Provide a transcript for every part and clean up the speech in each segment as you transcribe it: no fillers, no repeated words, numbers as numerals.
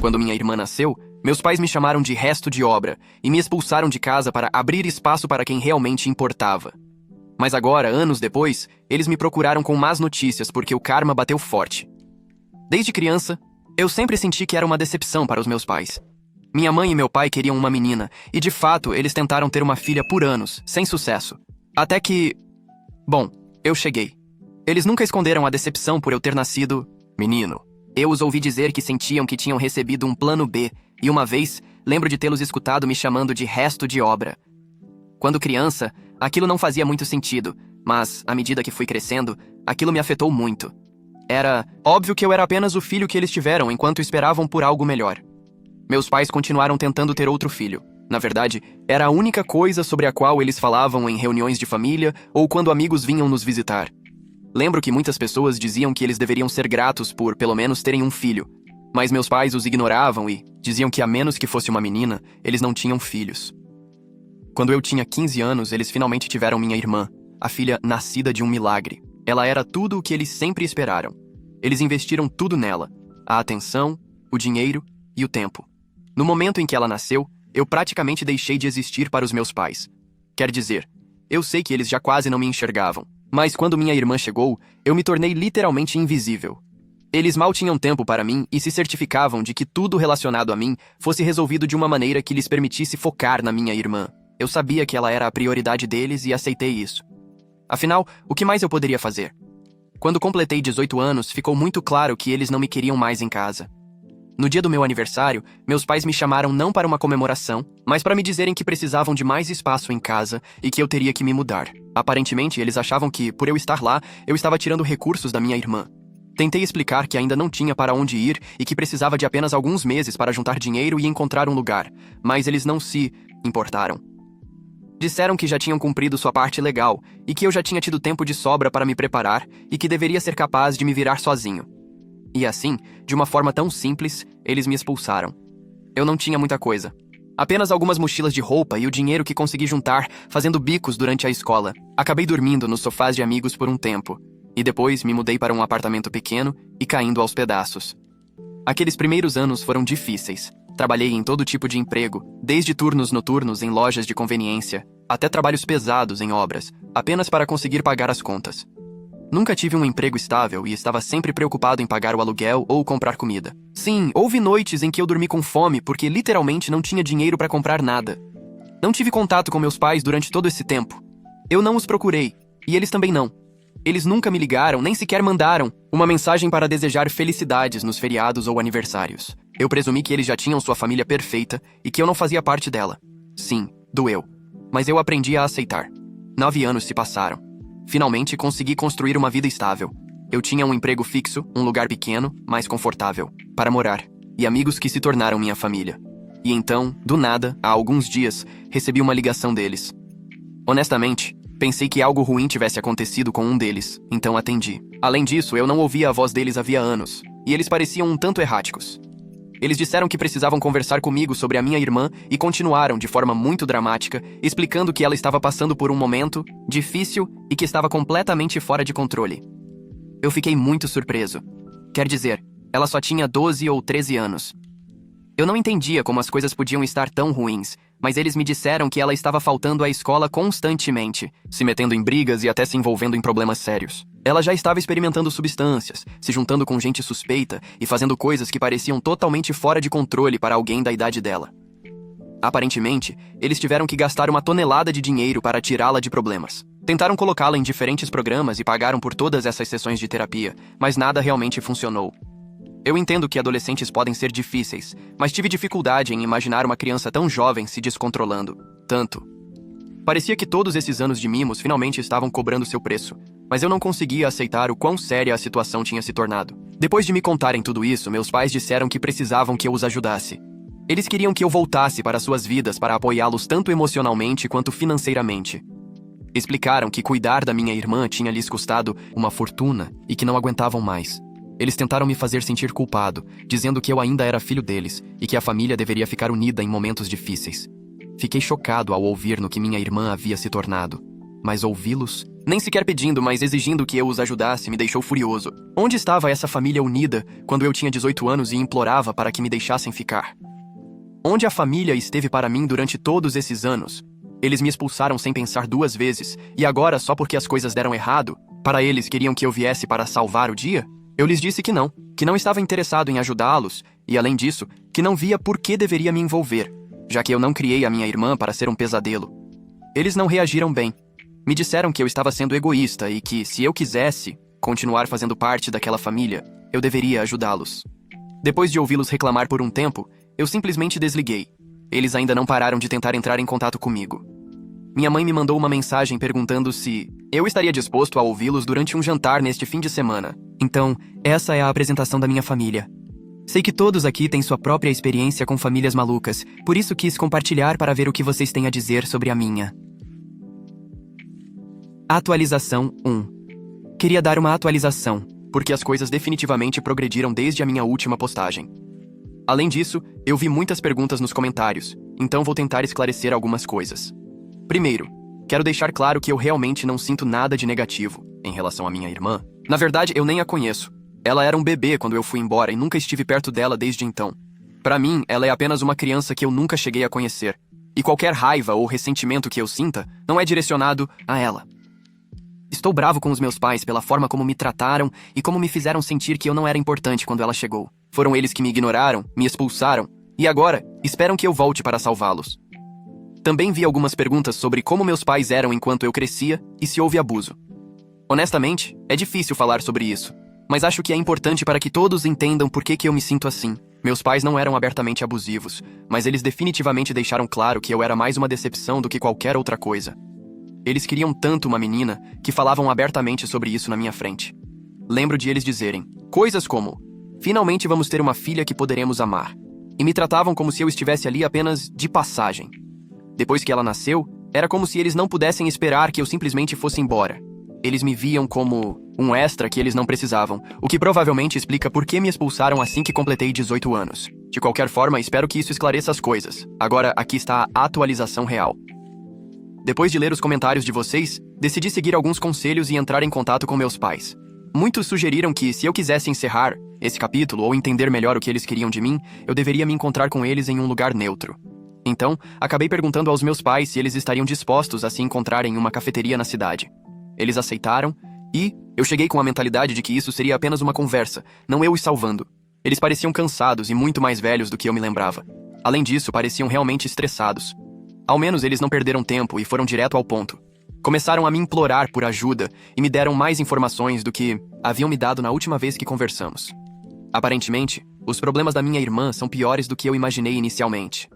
Quando minha irmã nasceu, meus pais me chamaram de resto de obra e me expulsaram de casa para abrir espaço para quem realmente importava. Mas agora, anos depois, eles me procuraram com más notícias porque o karma bateu forte. Desde criança, eu sempre senti que era uma decepção para os meus pais. Minha mãe e meu pai queriam uma menina, e de fato eles tentaram ter uma filha por anos, sem sucesso. Até que... Bom, eu cheguei. Eles nunca esconderam a decepção por eu ter nascido menino. Eu os ouvi dizer que sentiam que tinham recebido um plano B, e uma vez, lembro de tê-los escutado me chamando de resto de obra. Quando criança, aquilo não fazia muito sentido, mas, à medida que fui crescendo, aquilo me afetou muito. Era óbvio que eu era apenas o filho que eles tiveram enquanto esperavam por algo melhor. Meus pais continuaram tentando ter outro filho. Na verdade, era a única coisa sobre a qual eles falavam em reuniões de família ou quando amigos vinham nos visitar. Lembro que muitas pessoas diziam que eles deveriam ser gratos por, pelo menos, terem um filho. Mas meus pais os ignoravam e diziam que, a menos que fosse uma menina, eles não tinham filhos. Quando eu tinha 15 anos, eles finalmente tiveram minha irmã, a filha nascida de um milagre. Ela era tudo o que eles sempre esperaram. Eles investiram tudo nela: a atenção, o dinheiro e o tempo. No momento em que ela nasceu, eu praticamente deixei de existir para os meus pais. Quer dizer, eu sei que eles já quase não me enxergavam, mas quando minha irmã chegou, eu me tornei literalmente invisível. Eles mal tinham tempo para mim e se certificavam de que tudo relacionado a mim fosse resolvido de uma maneira que lhes permitisse focar na minha irmã. Eu sabia que ela era a prioridade deles e aceitei isso. Afinal, o que mais eu poderia fazer? Quando completei 18 anos, ficou muito claro que eles não me queriam mais em casa. No dia do meu aniversário, meus pais me chamaram não para uma comemoração, mas para me dizerem que precisavam de mais espaço em casa e que eu teria que me mudar. Aparentemente, eles achavam que, por eu estar lá, eu estava tirando recursos da minha irmã. Tentei explicar que ainda não tinha para onde ir e que precisava de apenas alguns meses para juntar dinheiro e encontrar um lugar, mas eles não se importaram. Disseram que já tinham cumprido sua parte legal e que eu já tinha tido tempo de sobra para me preparar e que deveria ser capaz de me virar sozinho. E assim, de uma forma tão simples, eles me expulsaram. Eu não tinha muita coisa. Apenas algumas mochilas de roupa e o dinheiro que consegui juntar fazendo bicos durante a escola. Acabei dormindo nos sofás de amigos por um tempo. E depois me mudei para um apartamento pequeno e caindo aos pedaços. Aqueles primeiros anos foram difíceis. Trabalhei em todo tipo de emprego, desde turnos noturnos em lojas de conveniência, até trabalhos pesados em obras, apenas para conseguir pagar as contas. Nunca tive um emprego estável e estava sempre preocupado em pagar o aluguel ou comprar comida. Sim, houve noites em que eu dormi com fome porque literalmente não tinha dinheiro para comprar nada. Não tive contato com meus pais durante todo esse tempo. Eu não os procurei, e eles também não. Eles nunca me ligaram, nem sequer mandaram uma mensagem para desejar felicidades nos feriados ou aniversários. Eu presumi que eles já tinham sua família perfeita e que eu não fazia parte dela. Sim, doeu. Mas eu aprendi a aceitar. 9 anos se passaram. Finalmente consegui construir uma vida estável. Eu tinha um emprego fixo, um lugar pequeno, mas confortável, para morar, e amigos que se tornaram minha família. E então, do nada, há alguns dias, recebi uma ligação deles. Honestamente, pensei que algo ruim tivesse acontecido com um deles, então atendi. Além disso, eu não ouvia a voz deles havia anos, e eles pareciam um tanto erráticos. Eles disseram que precisavam conversar comigo sobre a minha irmã e continuaram, de forma muito dramática, explicando que ela estava passando por um momento difícil e que estava completamente fora de controle. Eu fiquei muito surpreso. Quer dizer, ela só tinha 12 ou 13 anos. Eu não entendia como as coisas podiam estar tão ruins, mas eles me disseram que ela estava faltando à escola constantemente, se metendo em brigas e até se envolvendo em problemas sérios. Ela já estava experimentando substâncias, se juntando com gente suspeita e fazendo coisas que pareciam totalmente fora de controle para alguém da idade dela. Aparentemente, eles tiveram que gastar uma tonelada de dinheiro para tirá-la de problemas. Tentaram colocá-la em diferentes programas e pagaram por todas essas sessões de terapia, mas nada realmente funcionou. Eu entendo que adolescentes podem ser difíceis, mas tive dificuldade em imaginar uma criança tão jovem se descontrolando. Tanto. Parecia que todos esses anos de mimos finalmente estavam cobrando seu preço, mas eu não conseguia aceitar o quão séria a situação tinha se tornado. Depois de me contarem tudo isso, meus pais disseram que precisavam que eu os ajudasse. Eles queriam que eu voltasse para suas vidas para apoiá-los tanto emocionalmente quanto financeiramente. Explicaram que cuidar da minha irmã tinha lhes custado uma fortuna e que não aguentavam mais. Eles tentaram me fazer sentir culpado, dizendo que eu ainda era filho deles e que a família deveria ficar unida em momentos difíceis. Fiquei chocado ao ouvir no que minha irmã havia se tornado. Mas ouvi-los, nem sequer pedindo, mas exigindo que eu os ajudasse, me deixou furioso. Onde estava essa família unida quando eu tinha 18 anos e implorava para que me deixassem ficar? Onde a família esteve para mim durante todos esses anos? Eles me expulsaram sem pensar duas vezes, e agora, só porque as coisas deram errado, para eles queriam que eu viesse para salvar o dia? Eu lhes disse que não estava interessado em ajudá-los, e além disso, que não via por que deveria me envolver, já que eu não criei a minha irmã para ser um pesadelo. Eles não reagiram bem. Me disseram que eu estava sendo egoísta e que, se eu quisesse continuar fazendo parte daquela família, eu deveria ajudá-los. Depois de ouvi-los reclamar por um tempo, eu simplesmente desliguei. Eles ainda não pararam de tentar entrar em contato comigo. Minha mãe me mandou uma mensagem perguntando se eu estaria disposto a ouvi-los durante um jantar neste fim de semana. Então, essa é a apresentação da minha família. Sei que todos aqui têm sua própria experiência com famílias malucas, por isso quis compartilhar para ver o que vocês têm a dizer sobre a minha. Atualização 1. Queria dar uma atualização, porque as coisas definitivamente progrediram desde a minha última postagem. Além disso, eu vi muitas perguntas nos comentários, então vou tentar esclarecer algumas coisas. Primeiro, quero deixar claro que eu realmente não sinto nada de negativo em relação à minha irmã. Na verdade, eu nem a conheço. Ela era um bebê quando eu fui embora e nunca estive perto dela desde então. Para mim, ela é apenas uma criança que eu nunca cheguei a conhecer. E qualquer raiva ou ressentimento que eu sinta não é direcionado a ela. Estou bravo com os meus pais pela forma como me trataram e como me fizeram sentir que eu não era importante quando ela chegou. Foram eles que me ignoraram, me expulsaram, e agora esperam que eu volte para salvá-los. Também vi algumas perguntas sobre como meus pais eram enquanto eu crescia e se houve abuso. Honestamente, é difícil falar sobre isso, mas acho que é importante para que todos entendam por que eu me sinto assim. Meus pais não eram abertamente abusivos, mas eles definitivamente deixaram claro que eu era mais uma decepção do que qualquer outra coisa. Eles queriam tanto uma menina que falavam abertamente sobre isso na minha frente. Lembro de eles dizerem coisas como: finalmente vamos ter uma filha que poderemos amar. E me tratavam como se eu estivesse ali apenas de passagem. Depois que ela nasceu, era como se eles não pudessem esperar que eu simplesmente fosse embora. Eles me viam como um extra que eles não precisavam, o que provavelmente explica por que me expulsaram assim que completei 18 anos. De qualquer forma, espero que isso esclareça as coisas. Agora, aqui está a atualização real. Depois de ler os comentários de vocês, decidi seguir alguns conselhos e entrar em contato com meus pais. Muitos sugeriram que, se eu quisesse encerrar esse capítulo ou entender melhor o que eles queriam de mim, eu deveria me encontrar com eles em um lugar neutro. Então, acabei perguntando aos meus pais se eles estariam dispostos a se encontrar em uma cafeteria na cidade. Eles aceitaram e eu cheguei com a mentalidade de que isso seria apenas uma conversa, não eu os salvando. Eles pareciam cansados e muito mais velhos do que eu me lembrava. Além disso, pareciam realmente estressados. Ao menos eles não perderam tempo e foram direto ao ponto. Começaram a me implorar por ajuda e me deram mais informações do que haviam me dado na última vez que conversamos. Aparentemente, os problemas da minha irmã são piores do que eu imaginei inicialmente.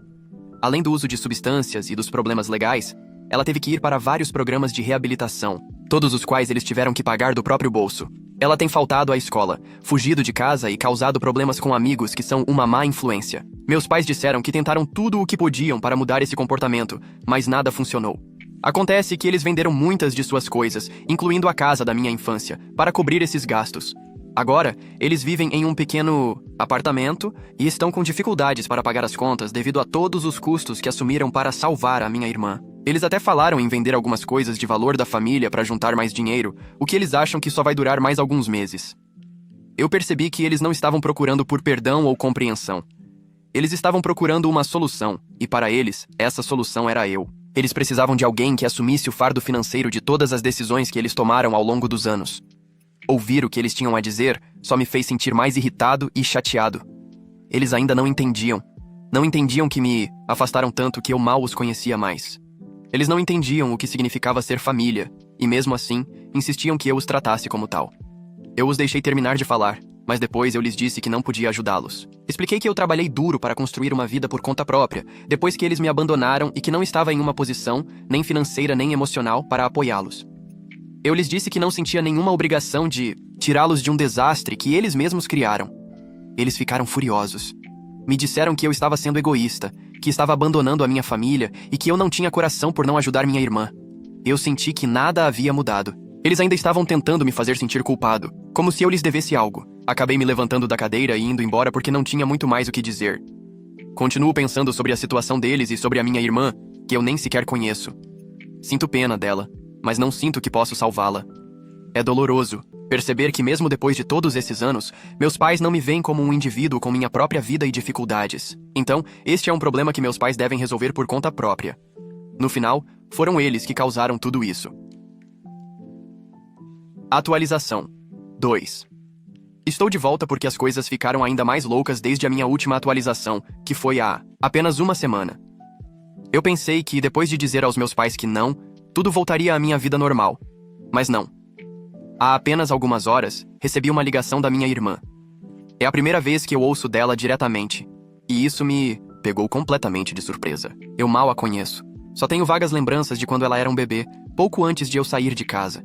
Além do uso de substâncias e dos problemas legais, ela teve que ir para vários programas de reabilitação, todos os quais eles tiveram que pagar do próprio bolso. Ela tem faltado à escola, fugido de casa e causado problemas com amigos que são uma má influência. Meus pais disseram que tentaram tudo o que podiam para mudar esse comportamento, mas nada funcionou. Acontece que eles venderam muitas de suas coisas, incluindo a casa da minha infância, para cobrir esses gastos. Agora, eles vivem em um pequeno apartamento e estão com dificuldades para pagar as contas devido a todos os custos que assumiram para salvar a minha irmã. Eles até falaram em vender algumas coisas de valor da família para juntar mais dinheiro, o que eles acham que só vai durar mais alguns meses. Eu percebi que eles não estavam procurando por perdão ou compreensão. Eles estavam procurando uma solução, e para eles, essa solução era eu. Eles precisavam de alguém que assumisse o fardo financeiro de todas as decisões que eles tomaram ao longo dos anos. Ouvir o que eles tinham a dizer só me fez sentir mais irritado e chateado. Eles ainda não entendiam. Não entendiam que me afastaram tanto que eu mal os conhecia mais. Eles não entendiam o que significava ser família, e mesmo assim, insistiam que eu os tratasse como tal. Eu os deixei terminar de falar, mas depois eu lhes disse que não podia ajudá-los. Expliquei que eu trabalhei duro para construir uma vida por conta própria, depois que eles me abandonaram e que não estava em uma posição, nem financeira nem emocional, para apoiá-los. Eu lhes disse que não sentia nenhuma obrigação de tirá-los de um desastre que eles mesmos criaram. Eles ficaram furiosos. Me disseram que eu estava sendo egoísta, que estava abandonando a minha família e que eu não tinha coração por não ajudar minha irmã. Eu senti que nada havia mudado. Eles ainda estavam tentando me fazer sentir culpado, como se eu lhes devesse algo. Acabei me levantando da cadeira e indo embora porque não tinha muito mais o que dizer. Continuo pensando sobre a situação deles e sobre a minha irmã, que eu nem sequer conheço. Sinto pena dela, mas não sinto que posso salvá-la. É doloroso perceber que mesmo depois de todos esses anos, meus pais não me veem como um indivíduo com minha própria vida e dificuldades. Então, este é um problema que meus pais devem resolver por conta própria. No final, foram eles que causaram tudo isso. Atualização 2. Estou de volta porque as coisas ficaram ainda mais loucas desde a minha última atualização, que foi há apenas uma semana. Eu pensei que, depois de dizer aos meus pais que não, tudo voltaria à minha vida normal. Mas não. Há apenas algumas horas, recebi uma ligação da minha irmã. É a primeira vez que eu ouço dela diretamente, e isso me pegou completamente de surpresa. Eu mal a conheço. Só tenho vagas lembranças de quando ela era um bebê, pouco antes de eu sair de casa.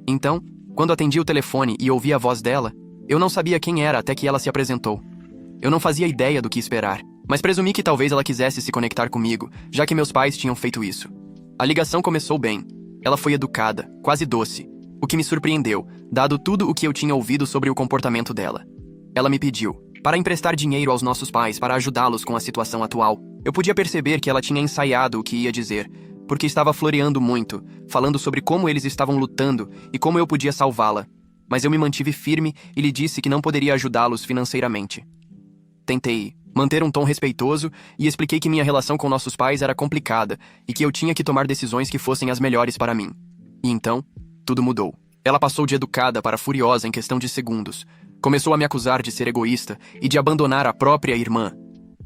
Então, quando atendi o telefone e ouvi a voz dela, eu não sabia quem era até que ela se apresentou. Eu não fazia ideia do que esperar, mas presumi que talvez ela quisesse se conectar comigo, já que meus pais tinham feito isso. A ligação começou bem. Ela foi educada, quase doce, o que me surpreendeu, dado tudo o que eu tinha ouvido sobre o comportamento dela. Ela me pediu para emprestar dinheiro aos nossos pais para ajudá-los com a situação atual. Eu podia perceber que ela tinha ensaiado o que ia dizer, porque estava floreando muito, falando sobre como eles estavam lutando e como eu podia salvá-la. Mas eu me mantive firme e lhe disse que não poderia ajudá-los financeiramente. Tentei manter um tom respeitoso e expliquei que minha relação com nossos pais era complicada e que eu tinha que tomar decisões que fossem as melhores para mim. E então, tudo mudou. Ela passou de educada para furiosa em questão de segundos. Começou a me acusar de ser egoísta e de abandonar a própria irmã.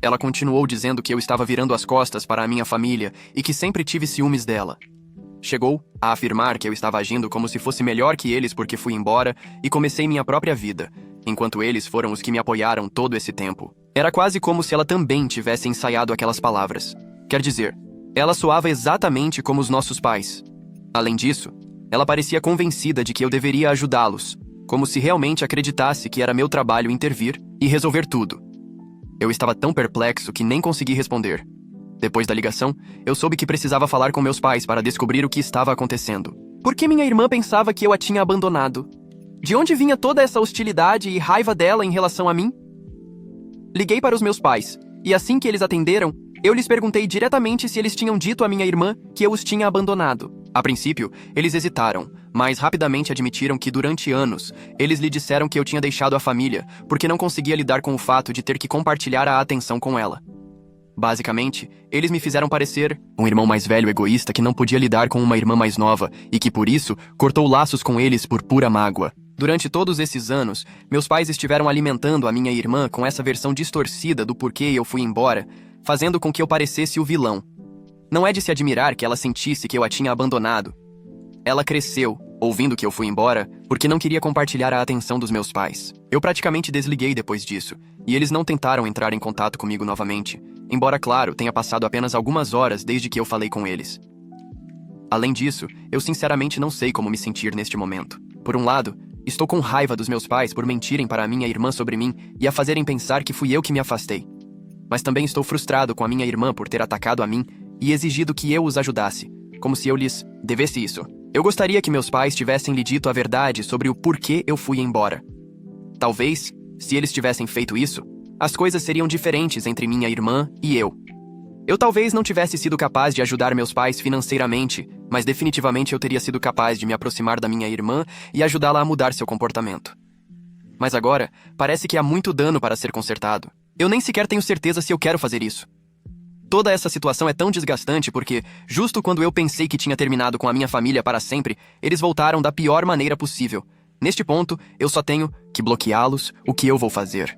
Ela continuou dizendo que eu estava virando as costas para a minha família e que sempre tive ciúmes dela. Chegou a afirmar que eu estava agindo como se fosse melhor que eles porque fui embora e comecei minha própria vida, enquanto eles foram os que me apoiaram todo esse tempo. Era quase como se ela também tivesse ensaiado aquelas palavras. Quer dizer, ela soava exatamente como os nossos pais. Além disso, ela parecia convencida de que eu deveria ajudá-los, como se realmente acreditasse que era meu trabalho intervir e resolver tudo. Eu estava tão perplexo que nem consegui responder. Depois da ligação, eu soube que precisava falar com meus pais para descobrir o que estava acontecendo. Por que minha irmã pensava que eu a tinha abandonado? De onde vinha toda essa hostilidade e raiva dela em relação a mim? Liguei para os meus pais, e assim que eles atenderam, eu lhes perguntei diretamente se eles tinham dito à minha irmã que eu os tinha abandonado. A princípio, eles hesitaram, mas rapidamente admitiram que durante anos, eles lhe disseram que eu tinha deixado a família porque não conseguia lidar com o fato de ter que compartilhar a atenção com ela. Basicamente, eles me fizeram parecer um irmão mais velho egoísta que não podia lidar com uma irmã mais nova e que, por isso, cortou laços com eles por pura mágoa. Durante todos esses anos, meus pais estiveram alimentando a minha irmã com essa versão distorcida do porquê eu fui embora, fazendo com que eu parecesse o vilão. Não é de se admirar que ela sentisse que eu a tinha abandonado. Ela cresceu, ouvindo que eu fui embora, porque não queria compartilhar a atenção dos meus pais. Eu praticamente desliguei depois disso, e eles não tentaram entrar em contato comigo novamente, embora, claro, tenha passado apenas algumas horas desde que eu falei com eles. Além disso, eu sinceramente não sei como me sentir neste momento. Por um lado, estou com raiva dos meus pais por mentirem para a minha irmã sobre mim e a fazerem pensar que fui eu que me afastei. Mas também estou frustrado com a minha irmã por ter atacado a mim e exigido que eu os ajudasse, como se eu lhes devesse isso. Eu gostaria que meus pais tivessem lhe dito a verdade sobre o porquê eu fui embora. Talvez, se eles tivessem feito isso, as coisas seriam diferentes entre minha irmã e eu. Eu talvez não tivesse sido capaz de ajudar meus pais financeiramente, mas definitivamente eu teria sido capaz de me aproximar da minha irmã e ajudá-la a mudar seu comportamento. Mas agora, parece que há muito dano para ser consertado. Eu nem sequer tenho certeza se eu quero fazer isso. Toda essa situação é tão desgastante porque, justo quando eu pensei que tinha terminado com a minha família para sempre, eles voltaram da pior maneira possível. Neste ponto, eu só tenho que bloqueá-los. O que eu vou fazer?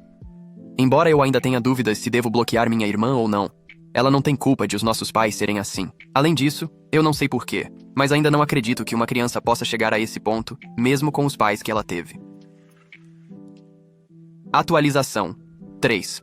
Embora eu ainda tenha dúvidas se devo bloquear minha irmã ou não, ela não tem culpa de os nossos pais serem assim. Além disso, eu não sei porquê, mas ainda não acredito que uma criança possa chegar a esse ponto, mesmo com os pais que ela teve. Atualização 3.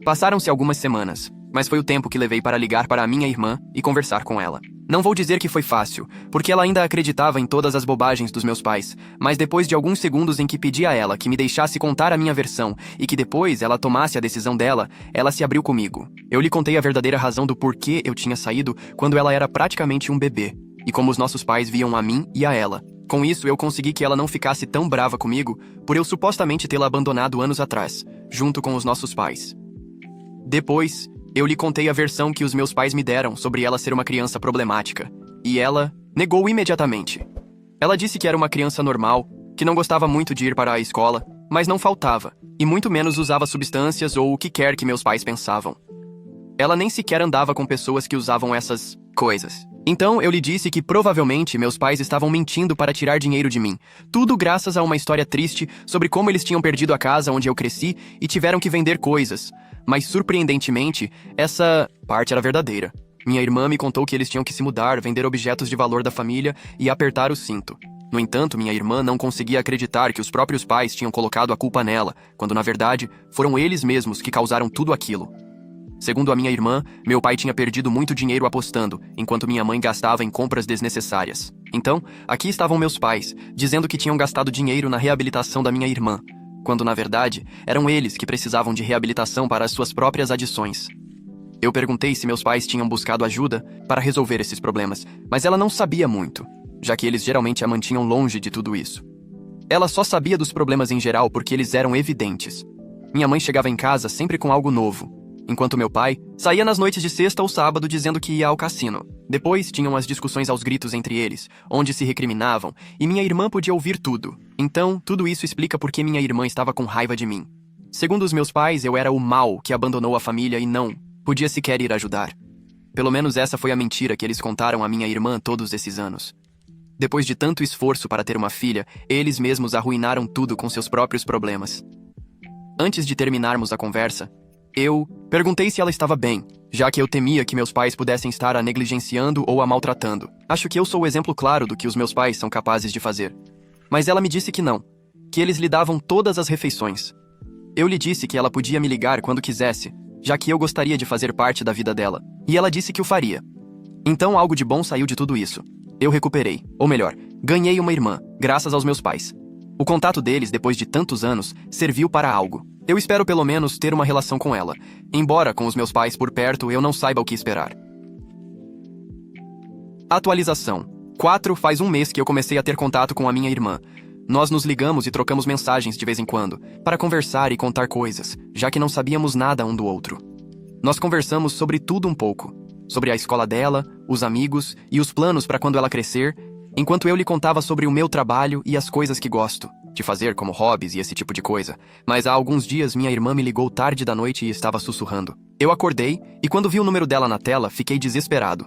Passaram-se algumas semanas, mas foi o tempo que levei para ligar para a minha irmã e conversar com ela. Não vou dizer que foi fácil, porque ela ainda acreditava em todas as bobagens dos meus pais, mas depois de alguns segundos em que pedi a ela que me deixasse contar a minha versão e que depois ela tomasse a decisão dela, ela se abriu comigo. Eu lhe contei a verdadeira razão do porquê eu tinha saído quando ela era praticamente um bebê, e como os nossos pais viam a mim e a ela. Com isso, eu consegui que ela não ficasse tão brava comigo por eu supostamente tê-la abandonado anos atrás, junto com os nossos pais. Depois, eu lhe contei a versão que os meus pais me deram sobre ela ser uma criança problemática, e ela negou imediatamente. Ela disse que era uma criança normal, que não gostava muito de ir para a escola, mas não faltava, e muito menos usava substâncias ou o que quer que meus pais pensavam. Ela nem sequer andava com pessoas que usavam essas coisas. Então eu lhe disse que provavelmente meus pais estavam mentindo para tirar dinheiro de mim. Tudo graças a uma história triste sobre como eles tinham perdido a casa onde eu cresci e tiveram que vender coisas. Mas surpreendentemente, essa parte era verdadeira. Minha irmã me contou que eles tinham que se mudar, vender objetos de valor da família e apertar o cinto. No entanto, minha irmã não conseguia acreditar que os próprios pais tinham colocado a culpa nela, quando na verdade foram eles mesmos que causaram tudo aquilo. Segundo a minha irmã, meu pai tinha perdido muito dinheiro apostando, enquanto minha mãe gastava em compras desnecessárias. Então, aqui estavam meus pais, dizendo que tinham gastado dinheiro na reabilitação da minha irmã, quando na verdade eram eles que precisavam de reabilitação para as suas próprias adições. Eu perguntei se meus pais tinham buscado ajuda para resolver esses problemas, mas ela não sabia muito, já que eles geralmente a mantinham longe de tudo isso. Ela só sabia dos problemas em geral porque eles eram evidentes. Minha mãe chegava em casa sempre com algo novo, enquanto meu pai saía nas noites de sexta ou sábado dizendo que ia ao cassino. Depois tinham as discussões aos gritos entre eles, onde se recriminavam, e minha irmã podia ouvir tudo. Então, tudo isso explica por que minha irmã estava com raiva de mim. Segundo os meus pais, eu era o mal que abandonou a família e não podia sequer ir ajudar. Pelo menos essa foi a mentira que eles contaram à minha irmã todos esses anos. Depois de tanto esforço para ter uma filha, eles mesmos arruinaram tudo com seus próprios problemas. Antes de terminarmos a conversa, eu perguntei se ela estava bem, já que eu temia que meus pais pudessem estar a negligenciando ou a maltratando. Acho que eu sou o exemplo claro do que os meus pais são capazes de fazer. Mas ela me disse que não, que eles lhe davam todas as refeições. Eu lhe disse que ela podia me ligar quando quisesse, já que eu gostaria de fazer parte da vida dela, e ela disse que o faria. Então algo de bom saiu de tudo isso. Eu recuperei, ou melhor, ganhei uma irmã, graças aos meus pais. O contato deles, depois de tantos anos, serviu para algo. Eu espero pelo menos ter uma relação com ela, embora com os meus pais por perto eu não saiba o que esperar. Atualização. 4 faz um mês que eu comecei a ter contato com a minha irmã. Nós nos ligamos e trocamos mensagens de vez em quando, para conversar e contar coisas, já que não sabíamos nada um do outro. Nós conversamos sobre tudo um pouco, sobre a escola dela, os amigos e os planos para quando ela crescer, enquanto eu lhe contava sobre o meu trabalho e as coisas que gosto de fazer como hobbies e esse tipo de coisa. Mas há alguns dias minha irmã me ligou tarde da noite e estava sussurrando. Eu acordei e quando vi o número dela na tela, fiquei desesperado.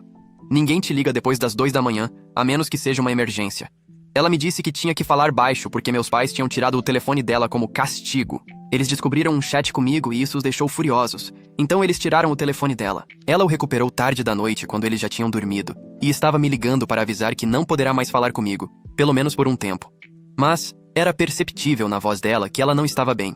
Ninguém te liga depois das 2 da manhã, a menos que seja uma emergência. Ela me disse que tinha que falar baixo porque meus pais tinham tirado o telefone dela como castigo. Eles descobriram um chat comigo e isso os deixou furiosos. Então eles tiraram o telefone dela. Ela o recuperou tarde da noite quando eles já tinham dormido. E estava me ligando para avisar que não poderá mais falar comigo, pelo menos por um tempo. Mas era perceptível na voz dela que ela não estava bem.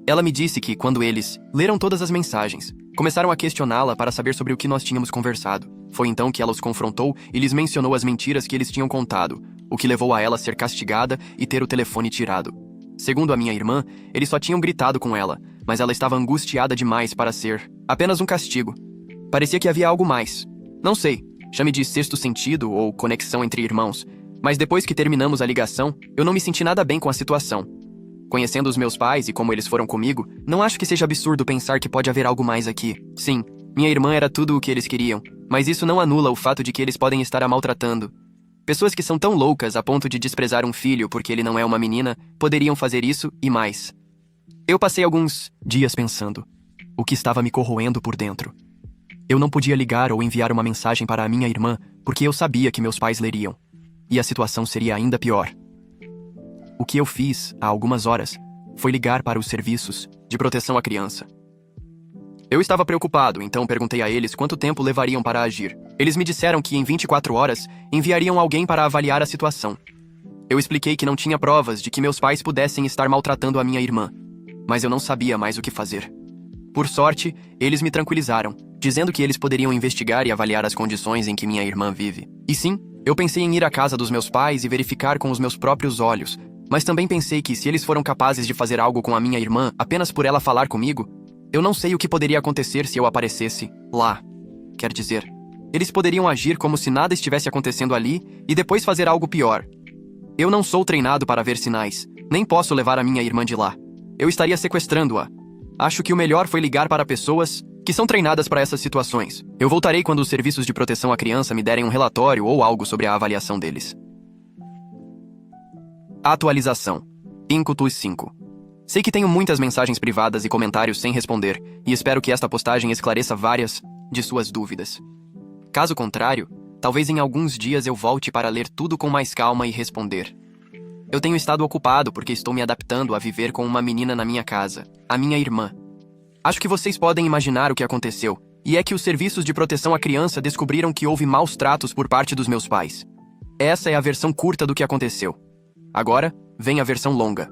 Ela me disse que, quando eles leram todas as mensagens, começaram a questioná-la para saber sobre o que nós tínhamos conversado. Foi então que ela os confrontou e lhes mencionou as mentiras que eles tinham contado, o que levou a ela a ser castigada e ter o telefone tirado. Segundo a minha irmã, eles só tinham gritado com ela, mas ela estava angustiada demais para ser apenas um castigo. Parecia que havia algo mais. Não sei, chame de sexto sentido ou conexão entre irmãos, mas depois que terminamos a ligação, eu não me senti nada bem com a situação. Conhecendo os meus pais e como eles foram comigo, não acho que seja absurdo pensar que pode haver algo mais aqui. Sim, minha irmã era tudo o que eles queriam, mas isso não anula o fato de que eles podem estar a maltratando. Pessoas que são tão loucas a ponto de desprezar um filho porque ele não é uma menina, poderiam fazer isso e mais. Eu passei alguns dias pensando, o que estava me corroendo por dentro. Eu não podia ligar ou enviar uma mensagem para a minha irmã porque eu sabia que meus pais leriam. E a situação seria ainda pior. O que eu fiz, há algumas horas, foi ligar para os serviços de proteção à criança. Eu estava preocupado, então perguntei a eles quanto tempo levariam para agir. Eles me disseram que em 24 horas enviariam alguém para avaliar a situação. Eu expliquei que não tinha provas de que meus pais pudessem estar maltratando a minha irmã, mas eu não sabia mais o que fazer. Por sorte, eles me tranquilizaram, dizendo que eles poderiam investigar e avaliar as condições em que minha irmã vive. E sim, eu pensei em ir à casa dos meus pais e verificar com os meus próprios olhos, mas também pensei que se eles foram capazes de fazer algo com a minha irmã apenas por ela falar comigo, eu não sei o que poderia acontecer se eu aparecesse lá. Quer dizer, eles poderiam agir como se nada estivesse acontecendo ali e depois fazer algo pior. Eu não sou treinado para ver sinais, nem posso levar a minha irmã de lá. Eu estaria sequestrando-a. Acho que o melhor foi ligar para pessoas que são treinadas para essas situações. Eu voltarei quando os serviços de proteção à criança me derem um relatório ou algo sobre a avaliação deles. Atualização. Incutus 5. Sei que tenho muitas mensagens privadas e comentários sem responder, e espero que esta postagem esclareça várias de suas dúvidas. Caso contrário, talvez em alguns dias eu volte para ler tudo com mais calma e responder. Eu tenho estado ocupado porque estou me adaptando a viver com uma menina na minha casa, a minha irmã. Acho que vocês podem imaginar o que aconteceu, e é que os serviços de proteção à criança descobriram que houve maus tratos por parte dos meus pais. Essa é a versão curta do que aconteceu. Agora, vem a versão longa.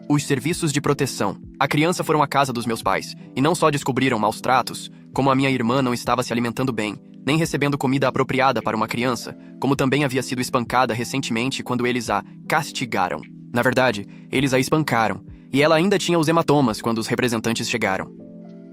Os serviços de proteção à criança foram à casa dos meus pais, e não só descobriram maus tratos, como a minha irmã não estava se alimentando bem, nem recebendo comida apropriada para uma criança, como também havia sido espancada recentemente quando eles a castigaram. Na verdade, eles a espancaram, e ela ainda tinha os hematomas quando os representantes chegaram.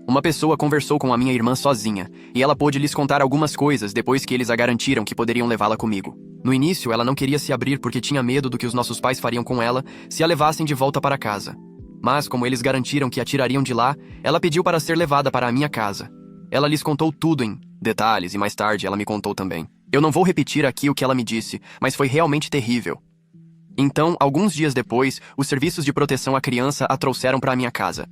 Uma pessoa conversou com a minha irmã sozinha, e ela pôde lhes contar algumas coisas depois que eles a garantiram que poderiam levá-la comigo. No início, ela não queria se abrir porque tinha medo do que os nossos pais fariam com ela se a levassem de volta para casa. Mas, como eles garantiram que a tirariam de lá, ela pediu para ser levada para a minha casa. Ela lhes contou tudo em detalhes e mais tarde ela me contou também. Eu não vou repetir aqui o que ela me disse, mas foi realmente terrível. Então, alguns dias depois, os serviços de proteção à criança a trouxeram para a minha casa.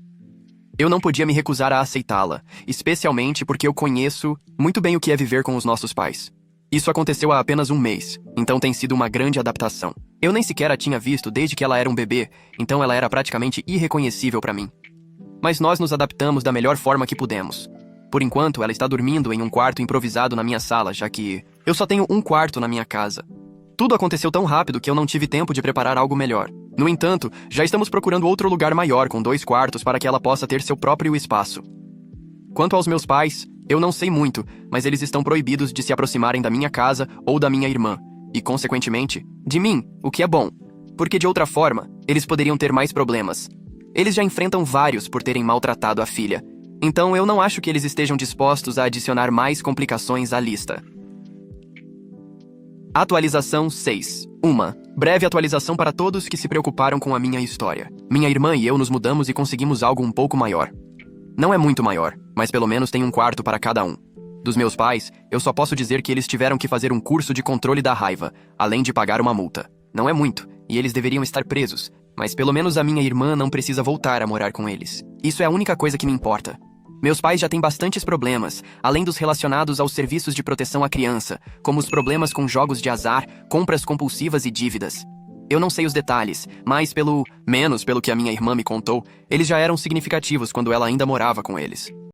Eu não podia me recusar a aceitá-la, especialmente porque eu conheço muito bem o que é viver com os nossos pais. Isso aconteceu há apenas um mês, então tem sido uma grande adaptação. Eu nem sequer a tinha visto desde que ela era um bebê, então ela era praticamente irreconhecível para mim. Mas nós nos adaptamos da melhor forma que pudemos. Por enquanto, ela está dormindo em um quarto improvisado na minha sala, já que eu só tenho um quarto na minha casa. Tudo aconteceu tão rápido que eu não tive tempo de preparar algo melhor. No entanto, já estamos procurando outro lugar maior com 2 quartos para que ela possa ter seu próprio espaço. Quanto aos meus pais, eu não sei muito, mas eles estão proibidos de se aproximarem da minha casa ou da minha irmã, e, consequentemente, de mim, o que é bom, porque de outra forma, eles poderiam ter mais problemas. Eles já enfrentam vários por terem maltratado a filha, então eu não acho que eles estejam dispostos a adicionar mais complicações à lista. Atualização 6. Uma breve atualização para todos que se preocuparam com a minha história. Minha irmã e eu nos mudamos e conseguimos algo um pouco maior. Não é muito maior, mas pelo menos tem um quarto para cada um. Dos meus pais, eu só posso dizer que eles tiveram que fazer um curso de controle da raiva, além de pagar uma multa. Não é muito, e eles deveriam estar presos, mas pelo menos a minha irmã não precisa voltar a morar com eles. Isso é a única coisa que me importa. Meus pais já têm bastantes problemas, além dos relacionados aos serviços de proteção à criança, como os problemas com jogos de azar, compras compulsivas e dívidas. Eu não sei os detalhes, mas pelo que a minha irmã me contou, eles já eram significativos quando ela ainda morava com eles.